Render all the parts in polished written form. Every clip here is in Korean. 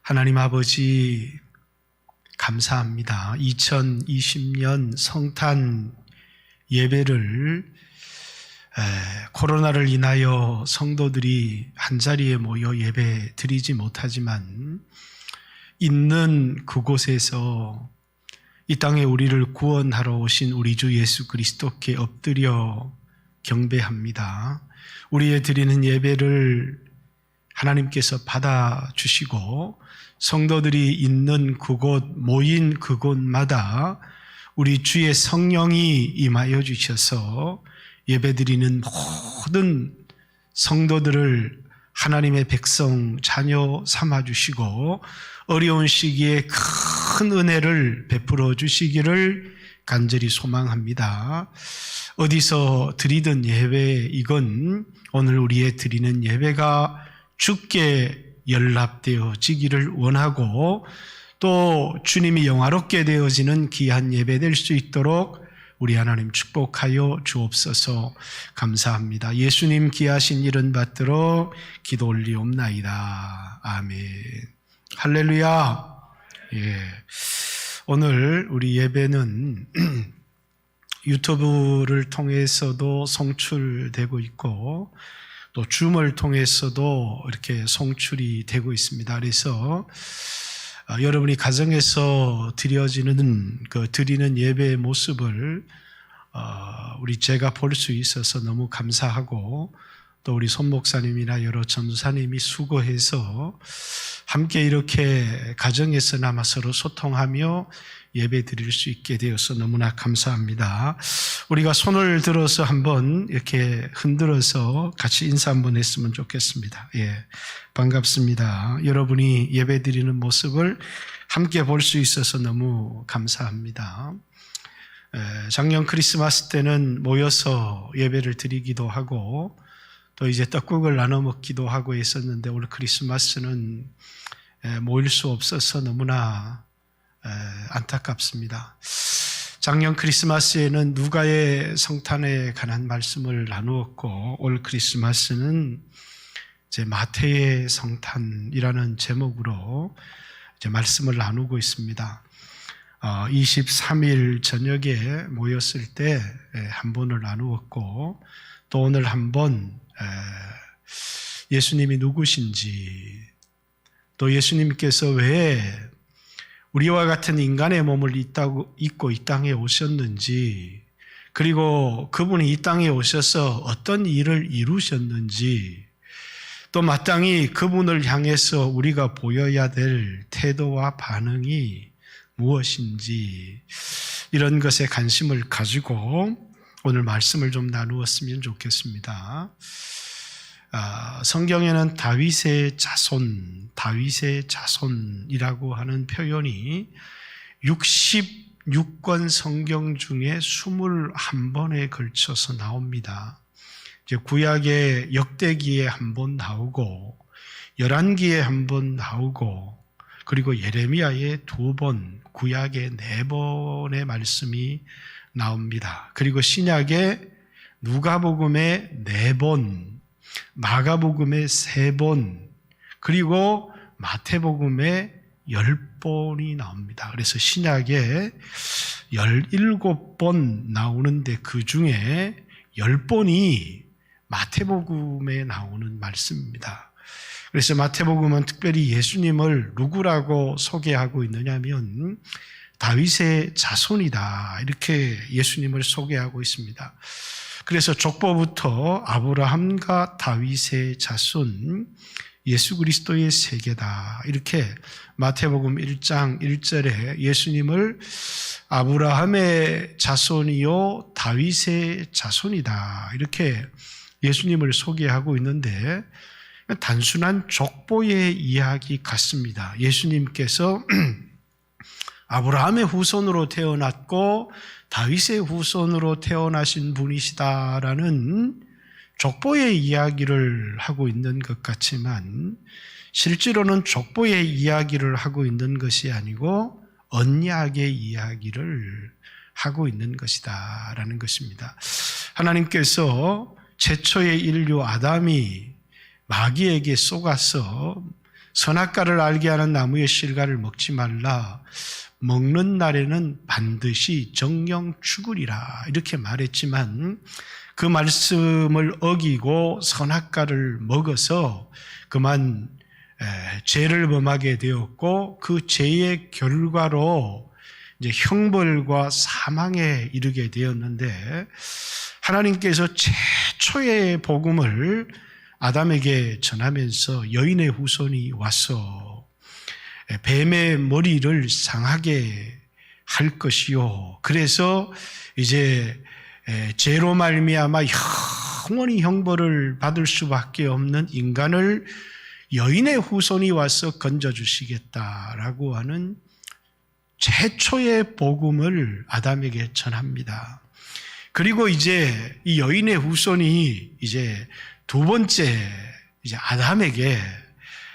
하나님 아버지 감사합니다. 2020년 성탄 예배를 코로나를 인하여 성도들이 한자리에 모여 예배 드리지 못하지만 있는 그곳에서 이 땅에 우리를 구원하러 오신 우리 주 예수 그리스도께 엎드려 경배합니다. 우리의 드리는 예배를 하나님께서 받아주시고 성도들이 있는 그곳, 모인 그곳마다 우리 주의 성령이 임하여 주셔서 예배드리는 모든 성도들을 하나님의 백성, 자녀 삼아주시고 어려운 시기에 큰 은혜를 베풀어 주시기를 간절히 소망합니다. 어디서 드리던 예배, 이건 오늘 우리의 드리는 예배가 주께 연락되어지기를 원하고 또 주님이 영화롭게 되어지는 귀한 예배 될 수 있도록 우리 하나님 축복하여 주옵소서. 감사합니다. 예수님 귀하신 이름 받들어 기도 올리옵나이다. 아멘. 할렐루야. 예. 오늘 우리 예배는 유튜브를 통해서도 송출되고 있고 또 줌을 통해서도 이렇게 송출이 되고 있습니다. 그래서 여러분이 가정에서 드리는 예배의 모습을 우리 제가 볼 수 있어서 너무 감사하고 또 우리 손 목사님이나 여러 전도사님이 수고해서 함께 이렇게 가정에서나마 서로 소통하며 예배 드릴 수 있게 되어서 너무나 감사합니다. 우리가 손을 들어서 한번 이렇게 흔들어서 같이 인사 한번 했으면 좋겠습니다. 예, 반갑습니다. 여러분이 예배 드리는 모습을 함께 볼 수 있어서 너무 감사합니다. 작년 크리스마스 때는 모여서 예배를 드리기도 하고 또 이제 떡국을 나눠 먹기도 하고 했었는데 올 크리스마스는 모일 수 없어서 너무나 안타깝습니다. 작년 크리스마스에는 누가의 성탄에 관한 말씀을 나누었고 올 크리스마스는 이제 마태의 성탄이라는 제목으로 이제 말씀을 나누고 있습니다. 23일 저녁에 모였을 때 한 번을 나누었고 또 오늘 한번 예수님이 누구신지 또 예수님께서 왜 우리와 같은 인간의 몸을 입고 이 땅에 오셨는지 그리고 그분이 이 땅에 오셔서 어떤 일을 이루셨는지 또 마땅히 그분을 향해서 우리가 보여야 될 태도와 반응이 무엇인지 이런 것에 관심을 가지고 오늘 말씀을 좀 나누었으면 좋겠습니다. 성경에는 다윗의 자손이라고 하는 표현이 66권 성경 중에 21번에 걸쳐서 나옵니다. 이제 구약의 역대기에 한 번 나오고 열왕기에 한 번 나오고 그리고 예레미야에 2번, 구약에 4번의 말씀이 나옵니다. 그리고 신약에 누가복음에 4번, 마가복음에 3번, 그리고 마태복음에 10번이 나옵니다. 그래서 신약에 17번 나오는데 그 중에 10번이 마태복음에 나오는 말씀입니다. 그래서 마태복음은 특별히 예수님을 누구라고 소개하고 있느냐면 다윗의 자손이다 이렇게 예수님을 소개하고 있습니다. 그래서 족보부터 아브라함과 다윗의 자손 예수 그리스도의 세계다 이렇게 마태복음 1장 1절에 예수님을 아브라함의 자손이요 다윗의 자손이다 이렇게 예수님을 소개하고 있는데 단순한 족보의 이야기 같습니다. 예수님께서 아브라함의 후손으로 태어났고 다윗의 후손으로 태어나신 분이시다라는 족보의 이야기를 하고 있는 것 같지만 실제로는 족보의 이야기를 하고 있는 것이 아니고 언약의 이야기를 하고 있는 것이다라는 것입니다. 하나님께서 최초의 인류 아담이 마귀에게 속아서 선악과를 알게 하는 나무의 실과를 먹지 말라. 먹는 날에는 반드시 정령 죽으리라. 이렇게 말했지만 그 말씀을 어기고 선악과를 먹어서 그만 죄를 범하게 되었고 그 죄의 결과로 이제 형벌과 사망에 이르게 되었는데 하나님께서 최초의 복음을 아담에게 전하면서 여인의 후손이 와서 뱀의 머리를 상하게 할 것이요. 그래서 이제 죄로 말미암아 영원히 형벌을 받을 수밖에 없는 인간을 여인의 후손이 와서 건져주시겠다라고 하는 최초의 복음을 아담에게 전합니다. 그리고 이제 이 여인의 후손이 이제 두 번째 이제 아담에게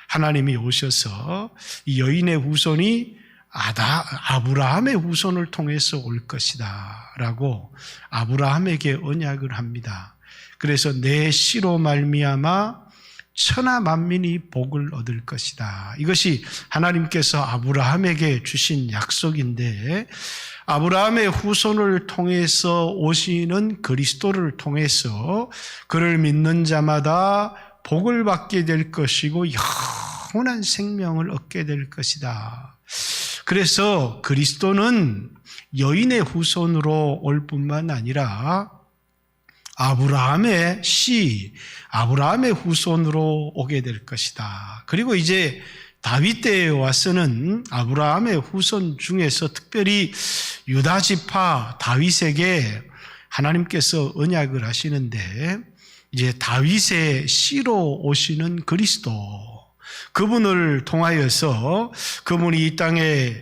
하나님이 오셔서 이 여인의 후손이 아브라함의 후손을 통해서 올 것이다 라고 아브라함에게 언약을 합니다. 그래서 내 씨로 말미암아 천하 만민이 복을 얻을 것이다. 이것이 하나님께서 아브라함에게 주신 약속인데 아브라함의 후손을 통해서 오시는 그리스도를 통해서 그를 믿는 자마다 복을 받게 될 것이고 영원한 생명을 얻게 될 것이다. 그래서 그리스도는 여인의 후손으로 올 뿐만 아니라 아브라함의 씨, 아브라함의 후손으로 오게 될 것이다. 그리고 이제 다윗 때에 와서는 아브라함의 후손 중에서 특별히 유다 지파 다윗에게 하나님께서 언약을 하시는데 이제 다윗의 씨로 오시는 그리스도, 그분을 통하여서 그분이 이 땅에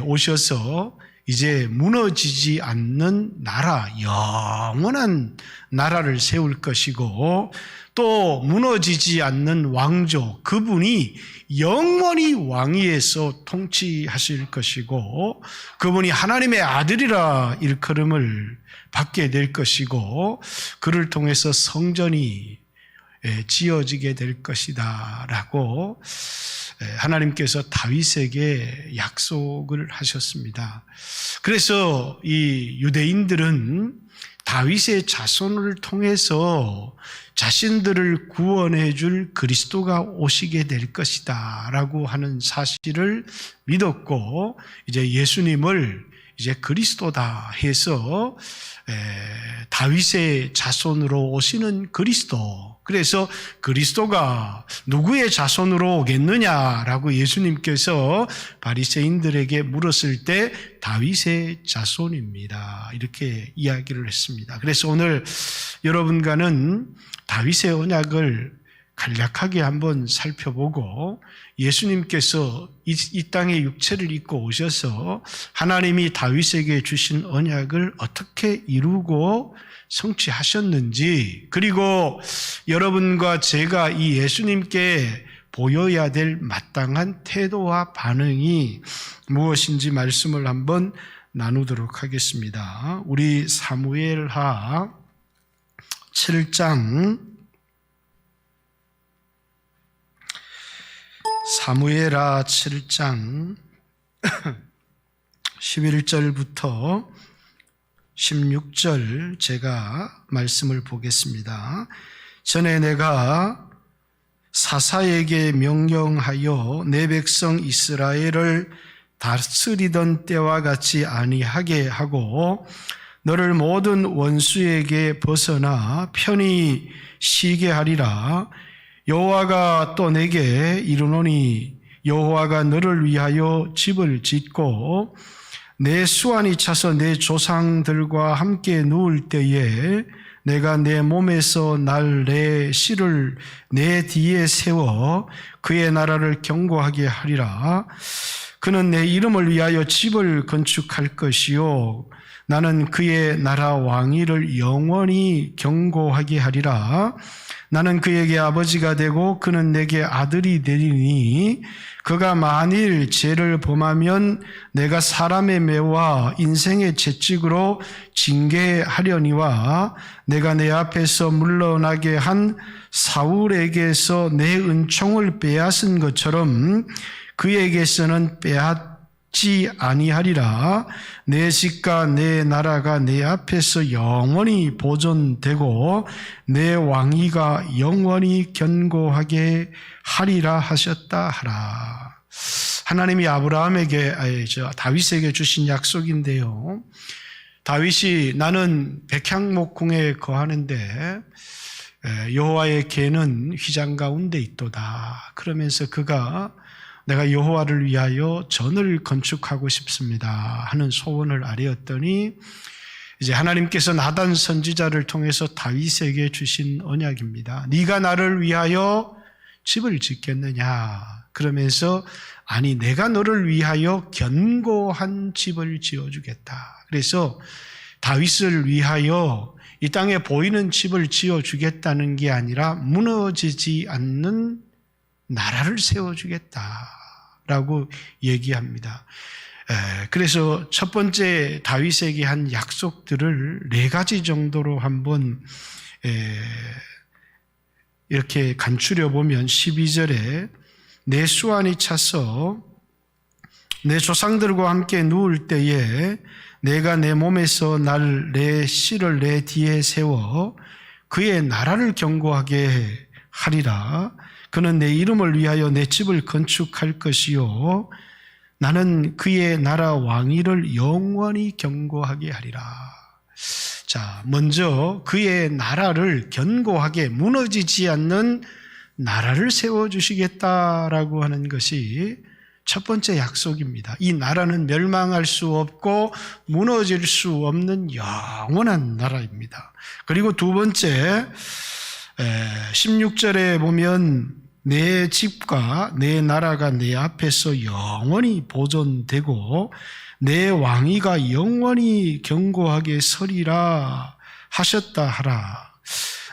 오셔서 이제 무너지지 않는 나라, 영원한 나라를 세울 것이고 또 무너지지 않는 왕조, 그분이 영원히 왕위에서 통치하실 것이고 그분이 하나님의 아들이라 일컬음을 받게 될 것이고 그를 통해서 성전이 지어지게 될 것이다 라고 하나님께서 다윗에게 약속을 하셨습니다. 그래서 이 유대인들은 다윗의 자손을 통해서 자신들을 구원해 줄 그리스도가 오시게 될 것이다 라고 하는 사실을 믿었고 이제 예수님을 이제 그리스도다 해서 다윗의 자손으로 오시는 그리스도, 그래서 그리스도가 누구의 자손으로 오겠느냐라고 예수님께서 바리새인들에게 물었을 때 다윗의 자손입니다. 이렇게 이야기를 했습니다. 그래서 오늘 여러분과는 다윗의 언약을 간략하게 한번 살펴보고 예수님께서 이 땅에 육체를 입고 오셔서 하나님이 다윗에게 주신 언약을 어떻게 이루고 성취하셨는지, 그리고 여러분과 제가 이 예수님께 보여야 될 마땅한 태도와 반응이 무엇인지 말씀을 한번 나누도록 하겠습니다. 우리 사무엘하 7장 사무엘하 7장 11절부터 16절 제가 말씀을 보겠습니다. 전에 내가 사사에게 명령하여 내 백성 이스라엘을 다스리던 때와 같이 아니하게 하고 너를 모든 원수에게 벗어나 편히 쉬게 하리라. 여호와가 또 내게 이르노니 여호와가 너를 위하여 집을 짓고 내 수완이 차서 내 조상들과 함께 누울 때에 내가 내 몸에서 날 내 씨를 내 뒤에 세워 그의 나라를 견고하게 하리라. 그는 내 이름을 위하여 집을 건축할 것이요 나는 그의 나라 왕위를 영원히 견고하게 하리라. 나는 그에게 아버지가 되고 그는 내게 아들이 되리니 그가 만일 죄를 범하면 내가 사람의 매와 인생의 채찍으로 징계하려니와 내가 내 앞에서 물러나게 한 사울에게서 내 은총을 빼앗은 것처럼 그에게서는 빼앗지 아니하리라. 내 집과 내 나라가 내 앞에서 영원히 보존되고 내 왕위가 영원히 견고하게 하리라 하셨다 하라. 하나님이 다윗에게 주신 약속인데요. 다윗이 나는 백향목궁에 거하는데 여호와의 궤는 휘장 가운데 있도다. 그러면서 그가 내가 여호와를 위하여 전을 건축하고 싶습니다 하는 소원을 아뢰었더니 이제 하나님께서 나단 선지자를 통해서 다윗에게 주신 언약입니다. 네가 나를 위하여 집을 짓겠느냐? 그러면서 아니 내가 너를 위하여 견고한 집을 지어주겠다. 그래서 다윗을 위하여 이 땅에 보이는 집을 지어주겠다는 게 아니라 무너지지 않는 나라를 세워주겠다라고 얘기합니다. 그래서 첫 번째 다윗에게 한 약속들을 4가지 정도로 한번 이렇게 간추려 보면 12절에 내 수완이 차서 내 조상들과 함께 누울 때에 내가 내 몸에서 내 씨를 내 뒤에 세워 그의 나라를 견고하게 하리라. 그는 내 이름을 위하여 내 집을 건축할 것이요 나는 그의 나라 왕위를 영원히 견고하게 하리라. 자, 먼저 그의 나라를 견고하게 무너지지 않는 나라를 세워주시겠다라고 하는 것이 첫 번째 약속입니다. 이 나라는 멸망할 수 없고 무너질 수 없는 영원한 나라입니다. 그리고 두 번째 16절에 보면 내 집과 내 나라가 내 앞에서 영원히 보존되고 내 왕위가 영원히 견고하게 서리라 하셨다 하라.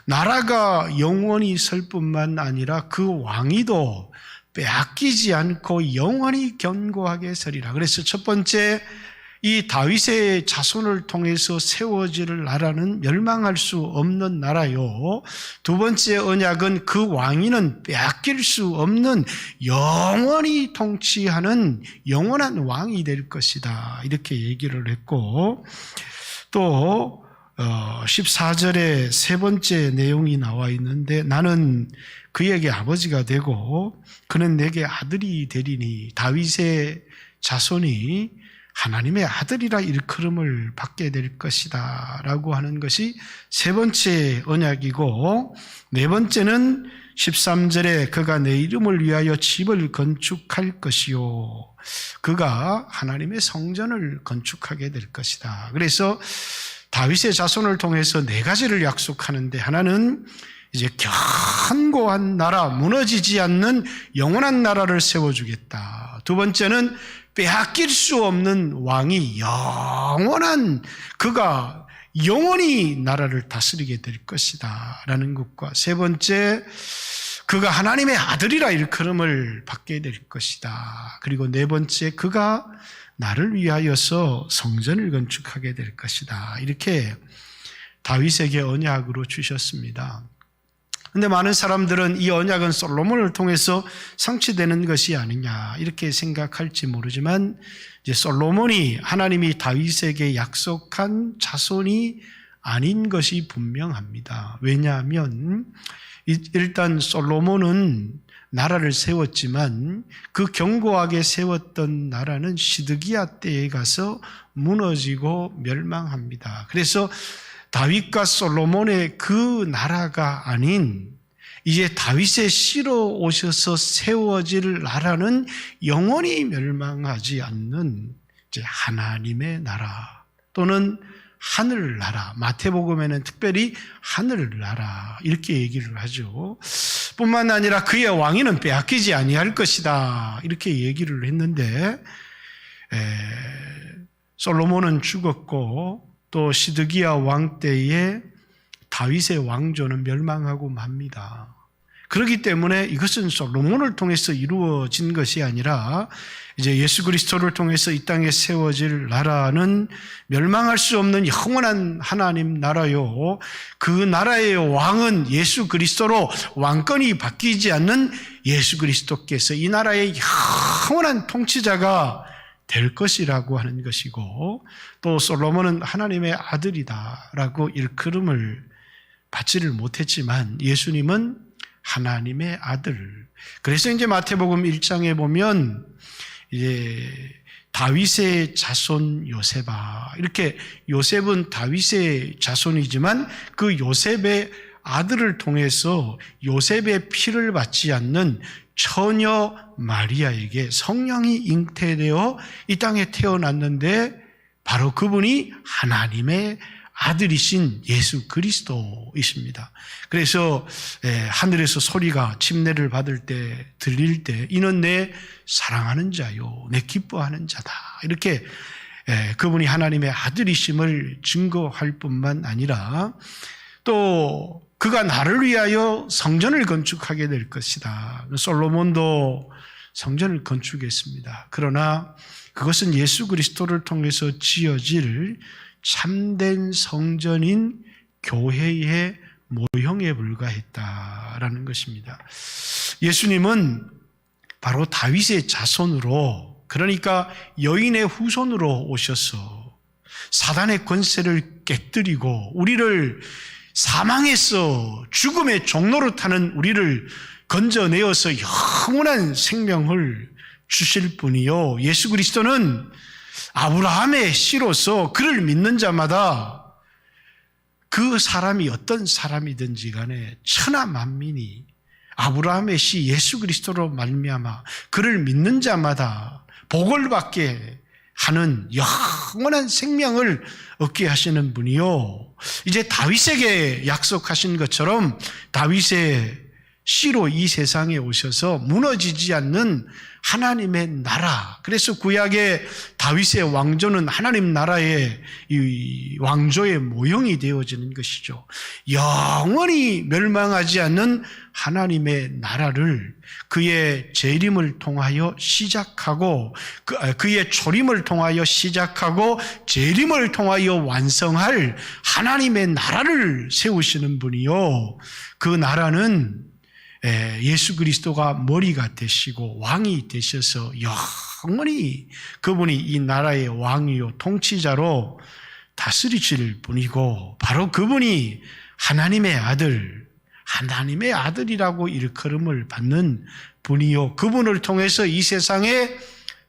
나라가 영원히 설 뿐만 아니라 그 왕위도 빼앗기지 않고 영원히 견고하게 서리라. 그래서 첫 번째 이 다윗의 자손을 통해서 세워질 나라는 멸망할 수 없는 나라요. 두 번째 언약은 그 왕위는 빼앗길 수 없는 영원히 통치하는 영원한 왕이 될 것이다. 이렇게 얘기를 했고 또 14절에 세 번째 내용이 나와 있는데 나는 그에게 아버지가 되고 그는 내게 아들이 되리니 다윗의 자손이 하나님의 아들이라 일컬음을 받게 될 것이다 라고 하는 것이 세 번째 언약이고 네 번째는 13절에 그가 내 이름을 위하여 집을 건축할 것이요 그가 하나님의 성전을 건축하게 될 것이다. 그래서 다윗의 자손을 통해서 4가지를 약속하는데 하나는 이제 견고한 나라, 무너지지 않는 영원한 나라를 세워주겠다. 두 번째는 빼앗길 수 없는 왕이 영원한 그가 영원히 나라를 다스리게 될 것이다 라는 것과 세 번째 그가 하나님의 아들이라 일컬음을 받게 될 것이다. 그리고 네 번째 그가 나를 위하여서 성전을 건축하게 될 것이다. 이렇게 다윗에게 언약으로 주셨습니다. 그런데 많은 사람들은 이 언약은 솔로몬을 통해서 성취되는 것이 아니냐 이렇게 생각할지 모르지만 이제 솔로몬이 하나님이 다윗에게 약속한 자손이 아닌 것이 분명합니다. 왜냐하면 일단 솔로몬은 나라를 세웠지만 그 견고하게 세웠던 나라는 시드기야 때에 가서 무너지고 멸망합니다. 그래서 다윗과 솔로몬의 그 나라가 아닌 이제 다윗의 씨로 오셔서 세워질 나라는 영원히 멸망하지 않는 이제 하나님의 나라 또는 하늘나라, 마태복음에는 특별히 하늘나라 이렇게 얘기를 하죠. 뿐만 아니라 그의 왕위는 빼앗기지 아니할 것이다. 이렇게 얘기를 했는데 솔로몬은 죽었고 또 시드기야 왕 때에 다윗의 왕조는 멸망하고 맙니다. 그렇기 때문에 이것은 솔로몬을 통해서 이루어진 것이 아니라 이제 예수 그리스도를 통해서 이 땅에 세워질 나라는 멸망할 수 없는 영원한 하나님 나라요. 그 나라의 왕은 예수 그리스도로 왕권이 바뀌지 않는 예수 그리스도께서 이 나라의 영원한 통치자가 될 것이라고 하는 것이고, 또 솔로몬은 하나님의 아들이다라고 일컬음을 받지를 못했지만 예수님은 하나님의 아들. 그래서 이제 마태복음 1장에 보면 이제 다윗의 자손 요셉아, 이렇게 요셉은 다윗의 자손이지만 그 요셉의 아들을 통해서 요셉의 피를 받지 않는 처녀 마리아에게 성령이 잉태되어 이 땅에 태어났는데 바로 그분이 하나님의 아들이신 예수 그리스도이십니다. 그래서 하늘에서 소리가 침례를 받을 때 들릴 때 이는 내 사랑하는 자요 내 기뻐하는 자다, 이렇게 그분이 하나님의 아들이심을 증거할 뿐만 아니라 또 그가 나를 위하여 성전을 건축하게 될 것이다. 솔로몬도 성전을 건축했습니다. 그러나 그것은 예수 그리스도를 통해서 지어질 참된 성전인 교회의 모형에 불과했다라는 것입니다. 예수님은 바로 다윗의 자손으로, 그러니까 여인의 후손으로 오셔서 사단의 권세를 깨뜨리고 우리를 사망에서 죽음의 종로로 타는 우리를 건져내어서 영원한 생명을 주실 분이요, 예수 그리스도는 아브라함의 씨로서 그를 믿는 자마다 그 사람이 어떤 사람이든지 간에 천하 만민이 아브라함의 씨 예수 그리스도로 말미암아 그를 믿는 자마다 복을 받게 하는 영원한 생명을 얻게 하시는 분이요, 이제 다윗에게 약속하신 것처럼 다윗의 씨로 이 세상에 오셔서 무너지지 않는 하나님의 나라. 그래서 구약의 다윗의 왕조는 하나님 나라의 이 왕조의 모형이 되어지는 것이죠. 영원히 멸망하지 않는 하나님의 나라를 그의 재림을 통하여 시작하고 그의 초림을 통하여 시작하고 재림을 통하여 완성할 하나님의 나라를 세우시는 분이요, 그 나라는 예수 그리스도가 머리가 되시고 왕이 되셔서 영원히 그분이 이 나라의 왕이요 통치자로 다스리실 분이고, 바로 그분이 하나님의 아들, 하나님의 아들이라고 일컬음을 받는 분이요, 그분을 통해서 이 세상에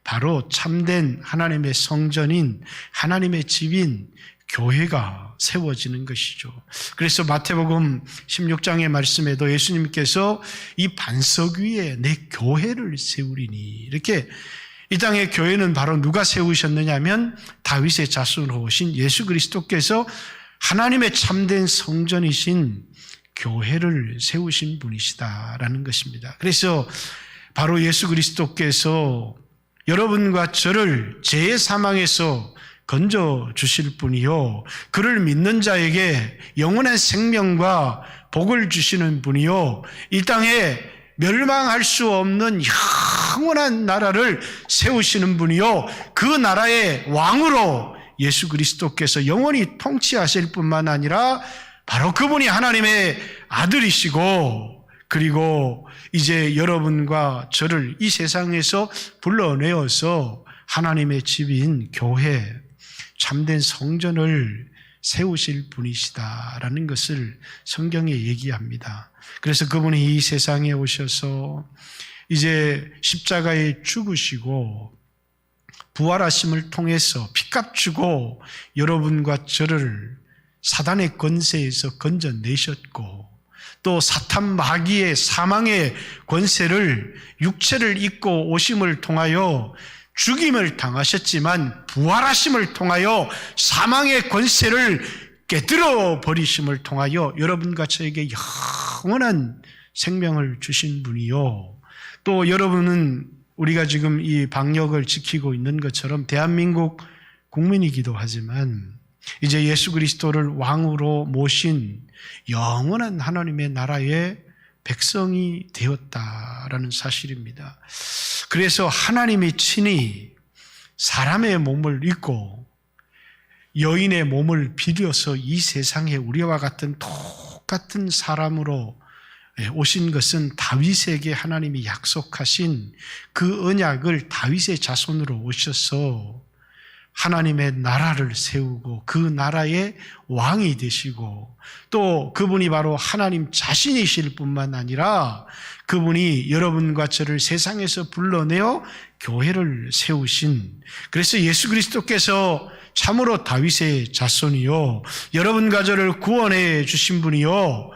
바로 참된 하나님의 성전인 하나님의 집인 교회가 세워지는 것이죠. 그래서 마태복음 16장의 말씀에도 예수님께서 이 반석 위에 내 교회를 세우리니, 이렇게 이 땅의 교회는 바로 누가 세우셨느냐 하면 다윗의 자손으로 오신 예수 그리스도께서 하나님의 참된 성전이신 교회를 세우신 분이시다라는 것입니다. 그래서 바로 예수 그리스도께서 여러분과 저를 죄의 사망에서 건져 주실 분이요, 그를 믿는 자에게 영원한 생명과 복을 주시는 분이요, 이 땅에 멸망할 수 없는 영원한 나라를 세우시는 분이요, 그 나라의 왕으로 예수 그리스도께서 영원히 통치하실 뿐만 아니라 바로 그분이 하나님의 아들이시고, 그리고 이제 여러분과 저를 이 세상에서 불러내어서 하나님의 집인 교회, 참된 성전을 세우실 분이시다라는 것을 성경에 얘기합니다. 그래서 그분이 이 세상에 오셔서 이제 십자가에 죽으시고 부활하심을 통해서 피값 주고 여러분과 저를 사단의 권세에서 건져내셨고, 또 사탄 마귀의 사망의 권세를 육체를 입고 오심을 통하여 죽임을 당하셨지만 부활하심을 통하여 사망의 권세를 깨뜨려 버리심을 통하여 여러분과 저에게 영원한 생명을 주신 분이요. 또 여러분은 우리가 지금 이 방역을 지키고 있는 것처럼 대한민국 국민이기도 하지만 이제 예수 그리스도를 왕으로 모신 영원한 하나님의 나라의 백성이 되었다라는 사실입니다. 그래서 하나님이 친히 사람의 몸을 입고 여인의 몸을 비려서 이 세상에 우리와 같은 똑같은 사람으로 오신 것은 다윗에게 하나님이 약속하신 그 언약을 다윗의 자손으로 오셔서 하나님의 나라를 세우고 그 나라의 왕이 되시고 또 그분이 바로 하나님 자신이실 뿐만 아니라 그분이 여러분과 저를 세상에서 불러내어 교회를 세우신, 그래서 예수 그리스도께서 참으로 다윗의 자손이요 여러분과 저를 구원해 주신 분이요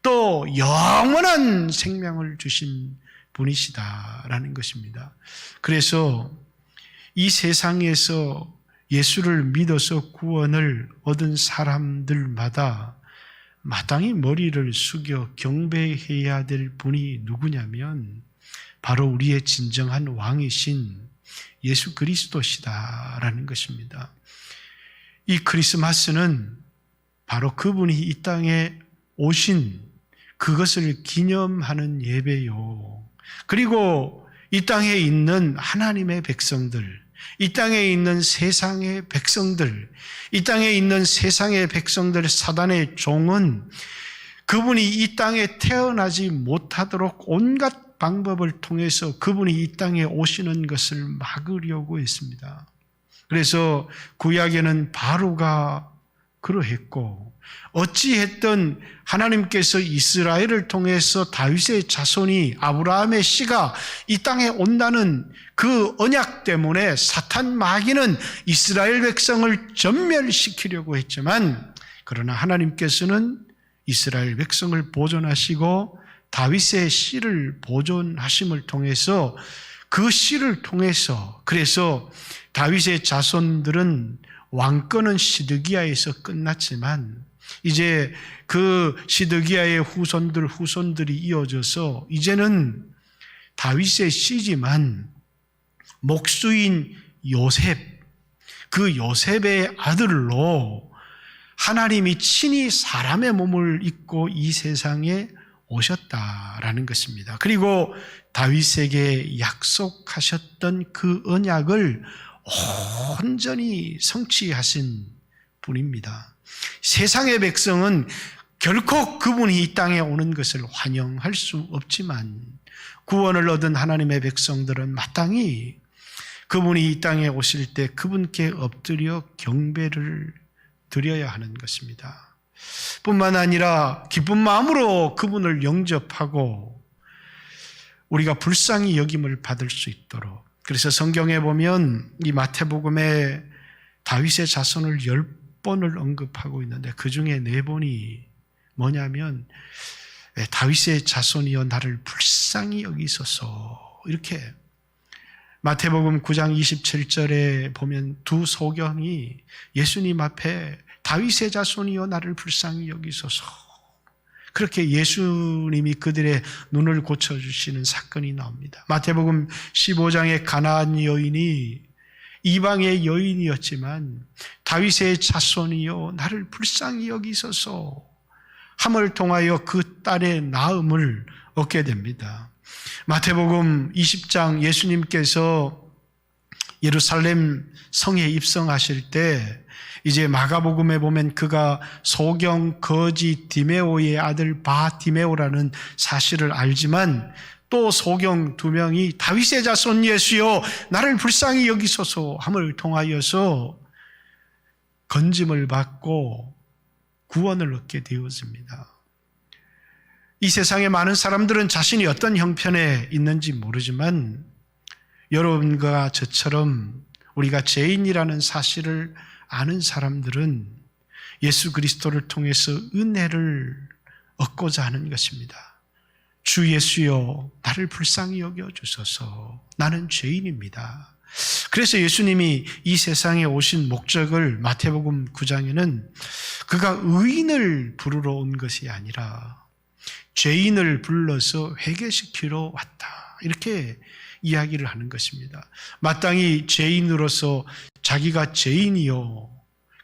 또 영원한 생명을 주신 분이시다라는 것입니다. 그래서 이 세상에서 예수를 믿어서 구원을 얻은 사람들마다 마땅히 머리를 숙여 경배해야 될 분이 누구냐면 바로 우리의 진정한 왕이신 예수 그리스도시다라는 것입니다. 이 크리스마스는 바로 그분이 이 땅에 오신 그것을 기념하는 예배요. 그리고 이 땅에 있는 하나님의 백성들, 이 땅에 있는 세상의 백성들, 이 땅에 있는 세상의 백성들, 사단의 종은 그분이 이 땅에 태어나지 못하도록 온갖 방법을 통해서 그분이 이 땅에 오시는 것을 막으려고 했습니다. 그래서 구약에는 바로가 그러했고 어찌했든 하나님께서 이스라엘을 통해서 다윗의 자손이 아브라함의 씨가 이 땅에 온다는 그 언약 때문에 사탄 마귀는 이스라엘 백성을 전멸시키려고 했지만 그러나 하나님께서는 이스라엘 백성을 보존하시고 다윗의 씨를 보존하심을 통해서 그 씨를 통해서 그래서 다윗의 자손들은 왕권은 시드기야에서 끝났지만 이제 그 시드기야의 후손들이 이어져서 이제는 다윗의 씨지만 목수인 요셉, 그 요셉의 아들로 하나님이 친히 사람의 몸을 입고 이 세상에 오셨다라는 것입니다. 그리고 다윗에게 약속하셨던 그 언약을 온전히 성취하신 분입니다. 세상의 백성은 결코 그분이 이 땅에 오는 것을 환영할 수 없지만 구원을 얻은 하나님의 백성들은 마땅히 그분이 이 땅에 오실 때 그분께 엎드려 경배를 드려야 하는 것입니다. 뿐만 아니라 기쁜 마음으로 그분을 영접하고 우리가 불쌍히 여김을 받을 수 있도록, 그래서 성경에 보면 이 마태복음에 다윗의 자손을 10번을 언급하고 있는데 그 중에 4번이 뭐냐면 다윗의 자손이여 나를 불쌍히 여기소서, 이렇게 마태복음 9장 27절에 보면 두 소경이 예수님 앞에 다윗의 자손이여 나를 불쌍히 여기소서, 그렇게 예수님이 그들의 눈을 고쳐주시는 사건이 나옵니다. 마태복음 15장의 가나안 여인이 이방의 여인이었지만 다윗의 자손이여 나를 불쌍히 여기소서 함을 통하여 그 딸의 나음을 얻게 됩니다. 마태복음 20장 예수님께서 예루살렘 성에 입성하실 때 이제 마가복음에 보면 그가 소경 거지 디메오의 아들 바디메오라는 사실을 알지만 또 소경 2명이 다윗의 자손 예수여 나를 불쌍히 여기소서 함을 통하여서 건짐을 받고 구원을 얻게 되었습니다. 이 세상에 많은 사람들은 자신이 어떤 형편에 있는지 모르지만 여러분과 저처럼 우리가 죄인이라는 사실을 아는 사람들은 예수 그리스도를 통해서 은혜를 얻고자 하는 것입니다. 주 예수여 나를 불쌍히 여겨주소서 나는 죄인입니다. 그래서 예수님이 이 세상에 오신 목적을 마태복음 9장에는 그가 의인을 부르러 온 것이 아니라 죄인을 불러서 회개시키러 왔다. 이렇게 이야기를 하는 것입니다. 마땅히 죄인으로서 자기가 죄인이요,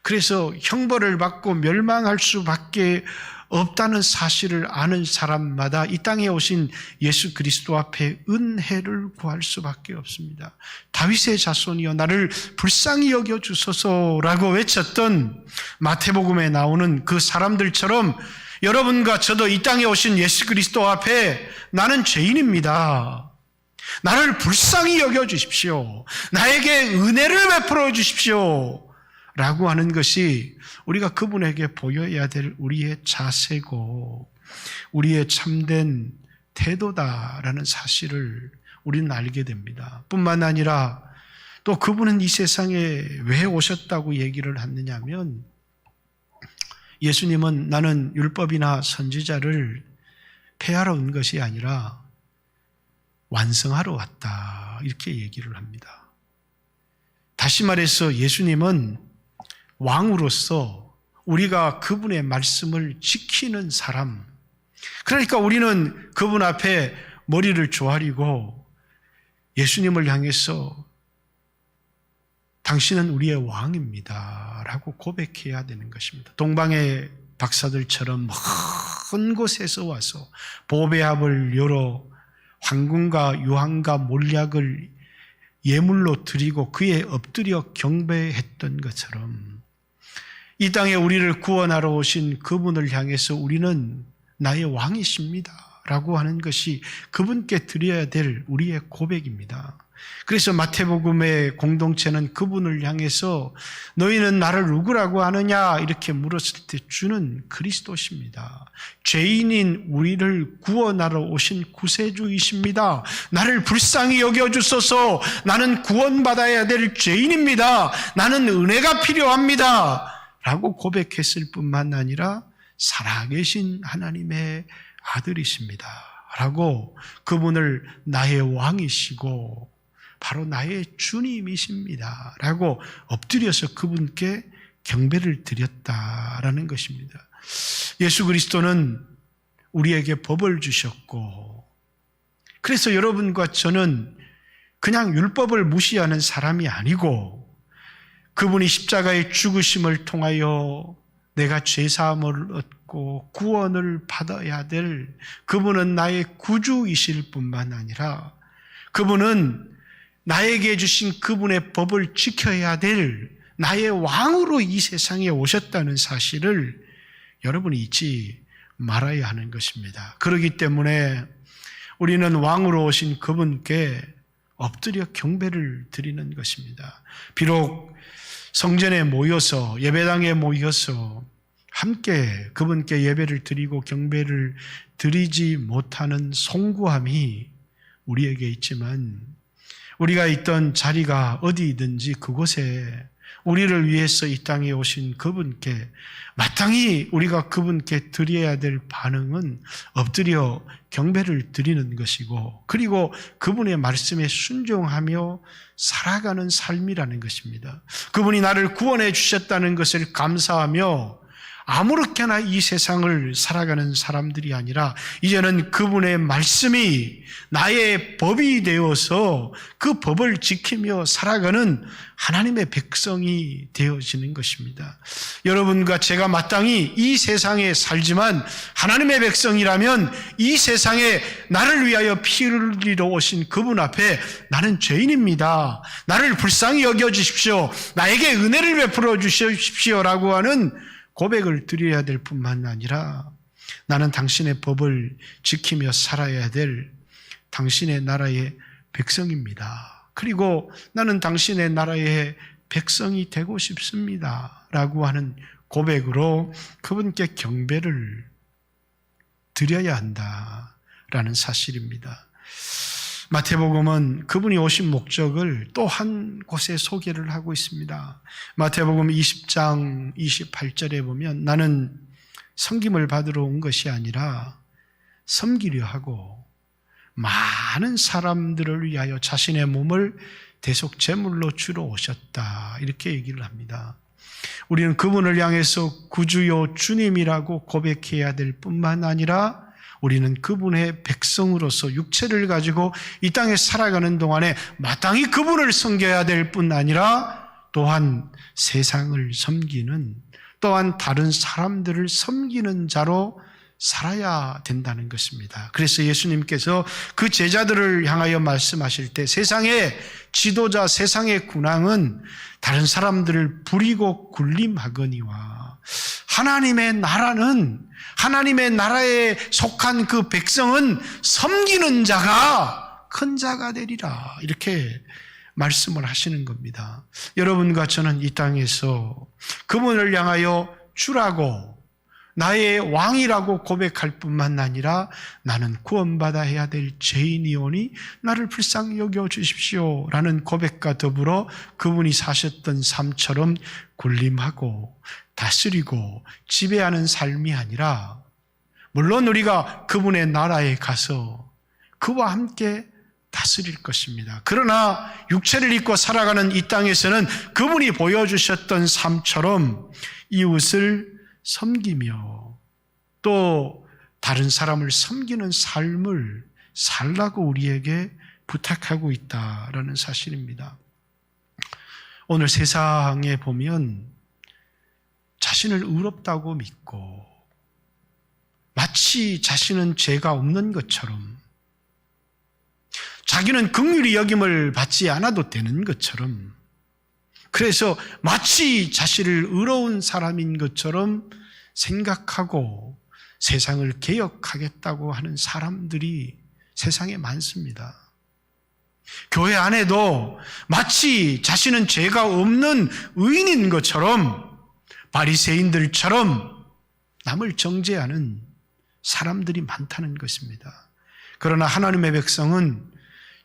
그래서 형벌을 받고 멸망할 수밖에 없다는 사실을 아는 사람마다 이 땅에 오신 예수 그리스도 앞에 은혜를 구할 수밖에 없습니다. 다윗의 자손이여 나를 불쌍히 여겨주소서라고 외쳤던 마태복음에 나오는 그 사람들처럼 여러분과 저도 이 땅에 오신 예수 그리스도 앞에 나는 죄인입니다, 나를 불쌍히 여겨주십시오, 나에게 은혜를 베풀어 주십시오 라고 하는 것이 우리가 그분에게 보여야 될 우리의 자세고 우리의 참된 태도다라는 사실을 우리는 알게 됩니다. 뿐만 아니라 또 그분은 이 세상에 왜 오셨다고 얘기를 하느냐면, 예수님은 나는 율법이나 선지자를 폐하러 온 것이 아니라 완성하러 왔다, 이렇게 얘기를 합니다. 다시 말해서 예수님은 왕으로서 우리가 그분의 말씀을 지키는 사람, 그러니까 우리는 그분 앞에 머리를 조아리고 예수님을 향해서 당신은 우리의 왕입니다 라고 고백해야 되는 것입니다. 동방의 박사들처럼 먼 곳에서 와서 보배합을 열어 황금과 유황과 몰약을 예물로 드리고 그에 엎드려 경배했던 것처럼 이 땅에 우리를 구원하러 오신 그분을 향해서 우리는 나의 왕이십니다 라고 하는 것이 그분께 드려야 될 우리의 고백입니다. 그래서 마태복음의 공동체는 그분을 향해서 너희는 나를 누구라고 하느냐 이렇게 물었을 때 주는 그리스도십니다. 죄인인 우리를 구원하러 오신 구세주이십니다. 나를 불쌍히 여겨주소서, 나는 구원받아야 될 죄인입니다, 나는 은혜가 필요합니다 라고 고백했을 뿐만 아니라 살아계신 하나님의 아들이십니다 라고 그분을 나의 왕이시고 바로 나의 주님이십니다 라고 엎드려서 그분께 경배를 드렸다라는 것입니다. 예수 그리스도는 우리에게 법을 주셨고, 그래서 여러분과 저는 그냥 율법을 무시하는 사람이 아니고 그분이 십자가의 죽으심을 통하여 내가 죄사함을 얻고 구원을 받아야 될 그분은 나의 구주이실 뿐만 아니라 그분은 나에게 주신 그분의 법을 지켜야 될 나의 왕으로 이 세상에 오셨다는 사실을 여러분이 잊지 말아야 하는 것입니다. 그렇기 때문에 우리는 왕으로 오신 그분께 엎드려 경배를 드리는 것입니다. 비록 성전에 모여서 예배당에 모여서 함께 그분께 예배를 드리고 경배를 드리지 못하는 송구함이 우리에게 있지만 우리가 있던 자리가 어디든지 그곳에 우리를 위해서 이 땅에 오신 그분께 마땅히 우리가 그분께 드려야 될 반응은 엎드려 경배를 드리는 것이고, 그리고 그분의 말씀에 순종하며 살아가는 삶이라는 것입니다. 그분이 나를 구원해 주셨다는 것을 감사하며 아무렇게나 이 세상을 살아가는 사람들이 아니라 이제는 그분의 말씀이 나의 법이 되어서 그 법을 지키며 살아가는 하나님의 백성이 되어지는 것입니다. 여러분과 제가 마땅히 이 세상에 살지만 하나님의 백성이라면 이 세상에 나를 위하여 피 흘리러 오신 그분 앞에 나는 죄인입니다, 나를 불쌍히 여겨주십시오, 나에게 은혜를 베풀어 주십시오라고 하는 고백을 드려야 될 뿐만 아니라 나는 당신의 법을 지키며 살아야 될 당신의 나라의 백성입니다. 그리고 나는 당신의 나라의 백성이 되고 싶습니다 라고 하는 고백으로 그분께 경배를 드려야 한다라는 사실입니다. 마태복음은 그분이 오신 목적을 또 한 곳에 소개를 하고 있습니다. 마태복음 20장 28절에 보면 나는 섬김을 받으러 온 것이 아니라 섬기려 하고 많은 사람들을 위하여 자신의 몸을 대속 제물로 주러 오셨다, 이렇게 얘기를 합니다. 우리는 그분을 향해서 구주요 주님이라고 고백해야 될 뿐만 아니라 우리는 그분의 백성으로서 육체를 가지고 이 땅에 살아가는 동안에 마땅히 그분을 섬겨야 될 뿐 아니라 또한 세상을 섬기는, 또한 다른 사람들을 섬기는 자로 살아야 된다는 것입니다. 그래서 예수님께서 그 제자들을 향하여 말씀하실 때 세상의 지도자, 세상의 군왕은 다른 사람들을 부리고 군림하거니와 하나님의 나라는, 하나님의 나라에 속한 그 백성은 섬기는 자가 큰 자가 되리라, 이렇게 말씀을 하시는 겁니다. 여러분과 저는 이 땅에서 그분을 향하여 주라고, 나의 왕이라고 고백할 뿐만 아니라 나는 구원받아야 될 죄인이오니 나를 불쌍히 여겨주십시오 라는 고백과 더불어 그분이 사셨던 삶처럼 군림하고 다스리고 지배하는 삶이 아니라, 물론 우리가 그분의 나라에 가서 그와 함께 다스릴 것입니다. 그러나 육체를 입고 살아가는 이 땅에서는 그분이 보여주셨던 삶처럼 이웃을 섬기며 또 다른 사람을 섬기는 삶을 살라고 우리에게 부탁하고 있다라는 사실입니다. 오늘 세상에 보면 자신을 의롭다고 믿고 마치 자신은 죄가 없는 것처럼, 자기는 긍휼히 여김을 받지 않아도 되는 것처럼, 그래서 마치 자신을 의로운 사람인 것처럼 생각하고 세상을 개혁하겠다고 하는 사람들이 세상에 많습니다. 교회 안에도 마치 자신은 죄가 없는 의인인 것처럼, 바리새인들처럼 남을 정죄하는 사람들이 많다는 것입니다. 그러나 하나님의 백성은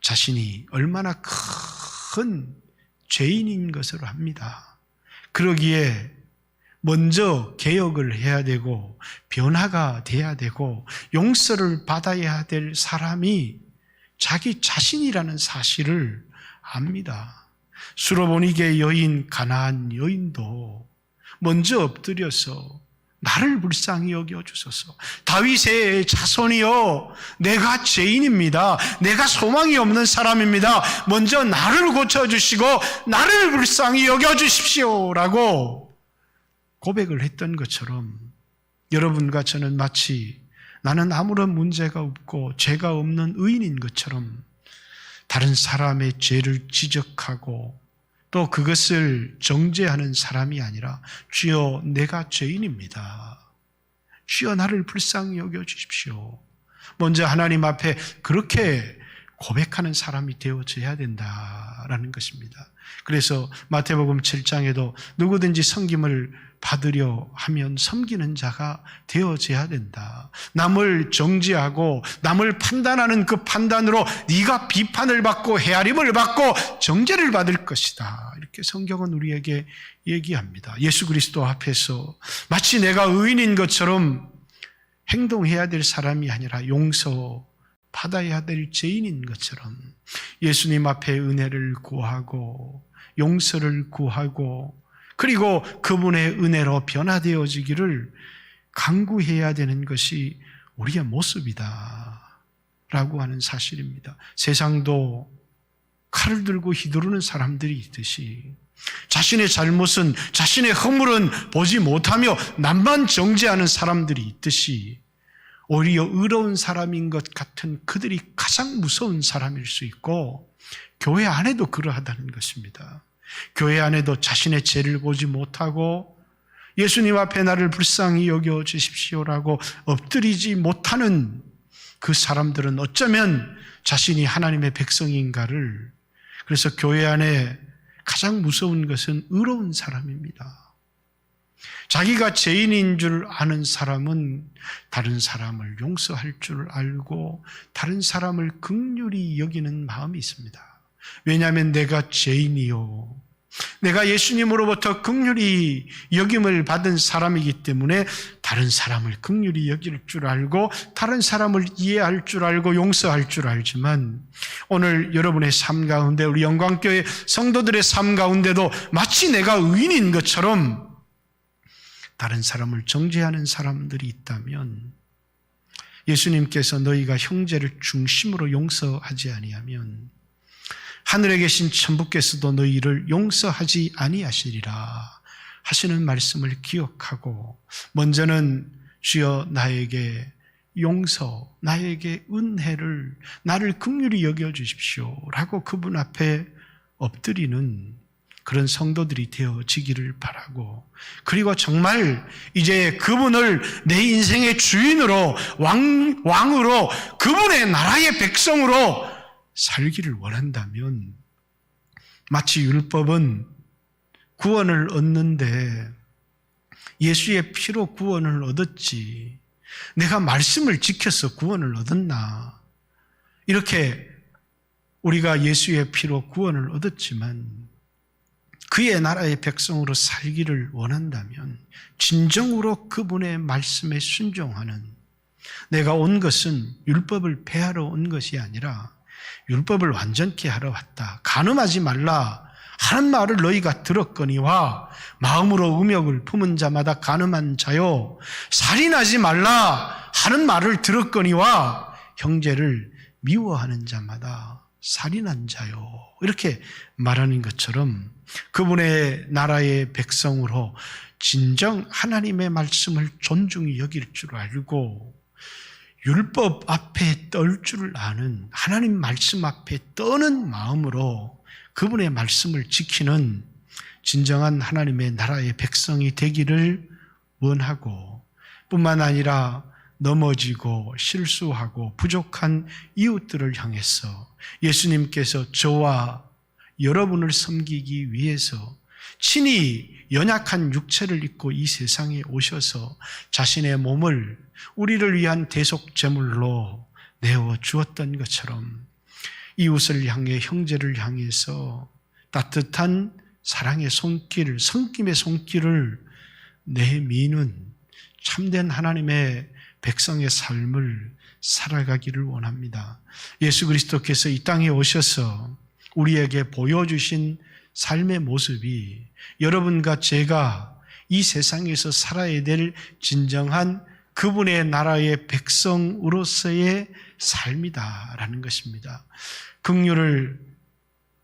자신이 얼마나 큰 죄인인 것으로 합니다. 그러기에 먼저 개혁을 해야 되고 변화가 돼야 되고 용서를 받아야 될 사람이 자기 자신이라는 사실을 압니다. 수로보니게 여인, 가나안 여인도 먼저 엎드려서 나를 불쌍히 여겨주소서, 다윗의 자손이여 내가 죄인입니다, 내가 소망이 없는 사람입니다, 먼저 나를 고쳐주시고 나를 불쌍히 여겨주십시오 라고 고백을 했던 것처럼, 여러분과 저는 마치 나는 아무런 문제가 없고 죄가 없는 의인인 것처럼 다른 사람의 죄를 지적하고 또 그것을 정죄하는 사람이 아니라, 주여 내가 죄인입니다, 주여 나를 불쌍히 여겨주십시오, 먼저 하나님 앞에 그렇게 고백하는 사람이 되어져야 된다라는 것입니다. 그래서 마태복음 7장에도 누구든지 섬김을 받으려 하면 섬기는 자가 되어져야 된다. 남을 정죄하고 남을 판단하는 그 판단으로 네가 비판을 받고 헤아림을 받고 정죄를 받을 것이다, 이렇게 성경은 우리에게 얘기합니다. 예수 그리스도 앞에서 마치 내가 의인인 것처럼 행동해야 될 사람이 아니라 용서 받아야 될 죄인인 것처럼 예수님 앞에 은혜를 구하고 용서를 구하고 그리고 그분의 은혜로 변화되어지기를 간구해야 되는 것이 우리의 모습이다 라고 하는 사실입니다. 세상도 칼을 들고 휘두르는 사람들이 있듯이 자신의 잘못은, 자신의 허물은 보지 못하며 남만 정죄하는 사람들이 있듯이 오히려 의로운 사람인 것 같은 그들이 가장 무서운 사람일 수 있고, 교회 안에도 그러하다는 것입니다. 교회 안에도 자신의 죄를 보지 못하고 예수님 앞에 나를 불쌍히 여겨주십시오라고 엎드리지 못하는 그 사람들은 어쩌면 자신이 하나님의 백성인가를, 그래서 교회 안에 가장 무서운 것은 의로운 사람입니다. 자기가 죄인인 줄 아는 사람은 다른 사람을 용서할 줄 알고 다른 사람을 긍휼히 여기는 마음이 있습니다. 왜냐하면 내가 죄인이요, 내가 예수님으로부터 긍휼히 여김을 받은 사람이기 때문에 다른 사람을 긍휼히 여길 줄 알고 다른 사람을 이해할 줄 알고 용서할 줄 알지만, 오늘 여러분의 삶 가운데, 우리 영광교회 성도들의 삶 가운데도 마치 내가 의인인 것처럼 다른 사람을 정죄하는 사람들이 있다면 예수님께서 너희가 형제를 중심으로 용서하지 아니하면 하늘에 계신 천부께서도 너희를 용서하지 아니하시리라 하시는 말씀을 기억하고 먼저는 주여 나에게 용서, 나에게 은혜를, 나를 긍휼히 여겨주십시오 라고 그분 앞에 엎드리는 그런 성도들이 되어지기를 바라고, 그리고 정말 이제 그분을 내 인생의 주인으로 왕으로 그분의 나라의 백성으로 살기를 원한다면, 마치 율법은 구원을 얻는데 예수의 피로 구원을 얻었지 내가 말씀을 지켜서 구원을 얻었나, 이렇게 우리가 예수의 피로 구원을 얻었지만 그의 나라의 백성으로 살기를 원한다면 진정으로 그분의 말씀에 순종하는, 내가 온 것은 율법을 폐하러 온 것이 아니라 율법을 완전케 하러 왔다, 간음하지 말라 하는 말을 너희가 들었거니와 마음으로 음욕을 품은 자마다 간음한 자요, 살인하지 말라 하는 말을 들었거니와 형제를 미워하는 자마다 살인한 자요, 이렇게 말하는 것처럼 그분의 나라의 백성으로 진정 하나님의 말씀을 존중히 여길 줄 알고 율법 앞에 떨 줄 아는, 하나님 말씀 앞에 떠는 마음으로 그분의 말씀을 지키는 진정한 하나님의 나라의 백성이 되기를 원하고, 뿐만 아니라 넘어지고 실수하고 부족한 이웃들을 향해서 예수님께서 저와 여러분을 섬기기 위해서 친히 연약한 육체를 입고 이 세상에 오셔서 자신의 몸을 우리를 위한 대속 제물로 내어 주었던 것처럼 이웃을 향해, 형제를 향해서 따뜻한 사랑의 손길을, 섬김의 손길을 내미는 참된 하나님의 백성의 삶을 살아가기를 원합니다. 예수 그리스도께서 이 땅에 오셔서 우리에게 보여주신 삶의 모습이 여러분과 제가 이 세상에서 살아야 될 진정한 그분의 나라의 백성으로서의 삶이다라는 것입니다. 긍휼을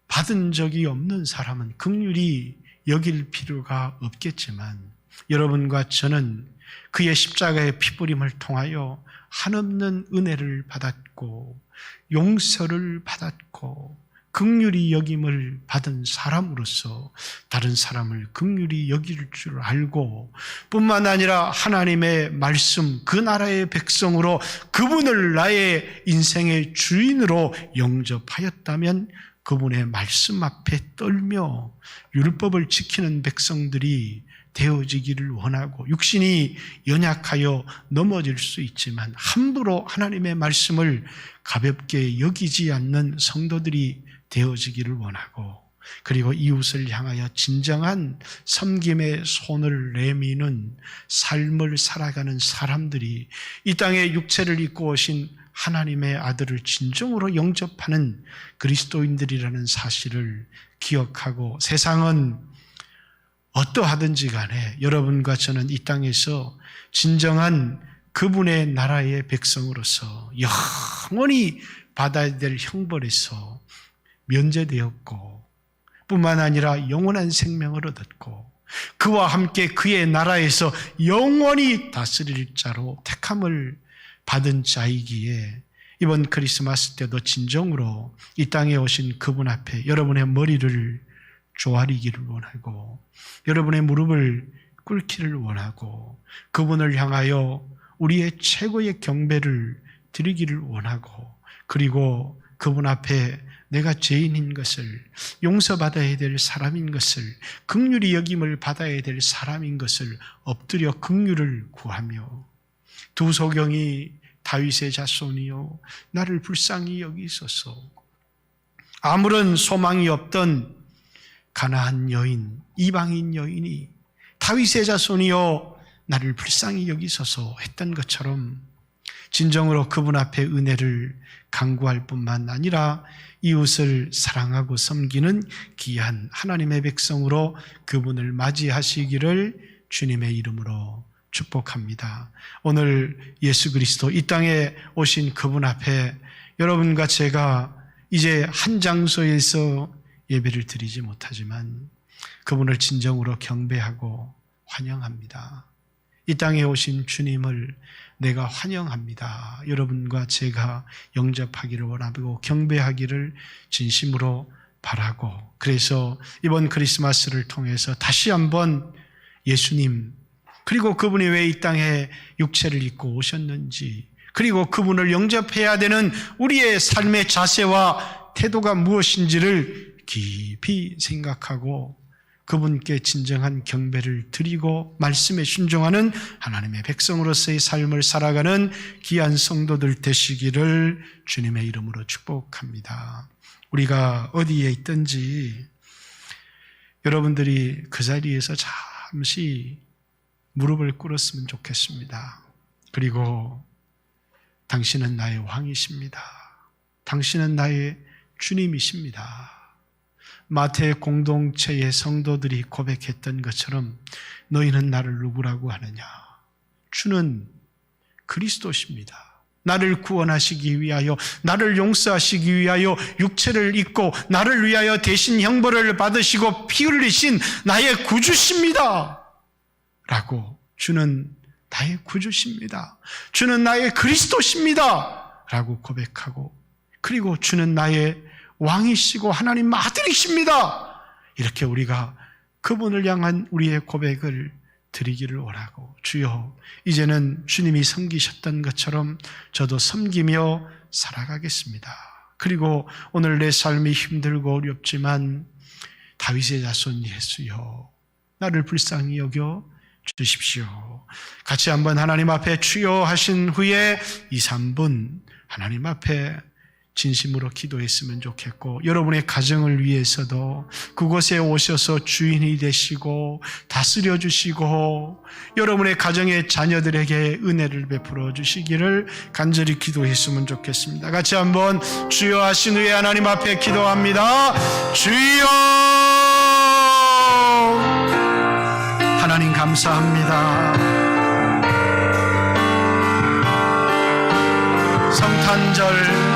받은 적이 없는 사람은 긍휼히 여길 필요가 없겠지만, 여러분과 저는 그의 십자가의 피부림을 통하여 한없는 은혜를 받았고 용서를 받았고 긍휼히 여김을 받은 사람으로서 다른 사람을 긍휼히 여길 줄 알고, 뿐만 아니라 하나님의 말씀, 그 나라의 백성으로 그분을 나의 인생의 주인으로 영접하였다면 그분의 말씀 앞에 떨며 율법을 지키는 백성들이 되어지기를 원하고, 육신이 연약하여 넘어질 수 있지만 함부로 하나님의 말씀을 가볍게 여기지 않는 성도들이 되어지기를 원하고, 그리고 이웃을 향하여 진정한 섬김의 손을 내미는 삶을 살아가는 사람들이 이 땅에 육체를 입고 오신 하나님의 아들을 진정으로 영접하는 그리스도인들이라는 사실을 기억하고, 세상은 어떠하든지 간에 여러분과 저는 이 땅에서 진정한 그분의 나라의 백성으로서 영원히 받아야 될 형벌에서 면제되었고, 뿐만 아니라 영원한 생명을 얻었고 그와 함께 그의 나라에서 영원히 다스릴 자로 택함을 받은 자이기에, 이번 크리스마스 때도 진정으로 이 땅에 오신 그분 앞에 여러분의 머리를 조아리기를 원하고 여러분의 무릎을 꿇기를 원하고 그분을 향하여 우리의 최고의 경배를 드리기를 원하고, 그리고 그분 앞에 내가 죄인인 것을, 용서받아야 될 사람인 것을, 긍휼히 여김을 받아야 될 사람인 것을 엎드려 긍휼을 구하며, 두 소경이 다윗의 자손이요 나를 불쌍히 여기소서, 아무런 소망이 없던 가나안 여인, 이방인 여인이 다윗의 자손이요 나를 불쌍히 여기소서 했던 것처럼 진정으로 그분 앞에 은혜를 간구할 뿐만 아니라 이웃을 사랑하고 섬기는 귀한 하나님의 백성으로 그분을 맞이하시기를 주님의 이름으로 축복합니다. 오늘 예수 그리스도 이 땅에 오신 그분 앞에 여러분과 제가 이제 한 장소에서 예배를 드리지 못하지만 그분을 진정으로 경배하고 환영합니다. 이 땅에 오신 주님을 내가 환영합니다. 여러분과 제가 영접하기를 원하고 경배하기를 진심으로 바라고, 그래서 이번 크리스마스를 통해서 다시 한번 예수님, 그리고 그분이 왜 이 땅에 육체를 입고 오셨는지, 그리고 그분을 영접해야 되는 우리의 삶의 자세와 태도가 무엇인지를 깊이 생각하고 그분께 진정한 경배를 드리고 말씀에 순종하는 하나님의 백성으로서의 삶을 살아가는 귀한 성도들 되시기를 주님의 이름으로 축복합니다. 우리가 어디에 있든지 여러분들이 그 자리에서 잠시 무릎을 꿇었으면 좋겠습니다. 그리고 당신은 나의 왕이십니다. 당신은 나의 주님이십니다. 마태 공동체의 성도들이 고백했던 것처럼 너희는 나를 누구라고 하느냐? 주는 그리스도십니다. 나를 구원하시기 위하여, 나를 용서하시기 위하여 육체를 입고 나를 위하여 대신 형벌을 받으시고 피 흘리신 나의 구주십니다. 라고, 주는 나의 구주십니다. 주는 나의 그리스도십니다. 라고 고백하고, 그리고 주는 나의 왕이시고 하나님 아들이십니다. 이렇게 우리가 그분을 향한 우리의 고백을 드리기를 원하고, 주여 이제는 주님이 섬기셨던 것처럼 저도 섬기며 살아가겠습니다. 그리고 오늘 내 삶이 힘들고 어렵지만 다윗의 자손 예수여 나를 불쌍히 여겨 주십시오. 같이 한번 하나님 앞에 주여 하신 후에 2, 3분 하나님 앞에 진심으로 기도했으면 좋겠고, 여러분의 가정을 위해서도 그곳에 오셔서 주인이 되시고 다스려 주시고 여러분의 가정의 자녀들에게 은혜를 베풀어 주시기를 간절히 기도했으면 좋겠습니다. 같이 한번 주여 하신 후에 하나님 앞에 기도합니다. 주여! 하나님 감사합니다. 성탄절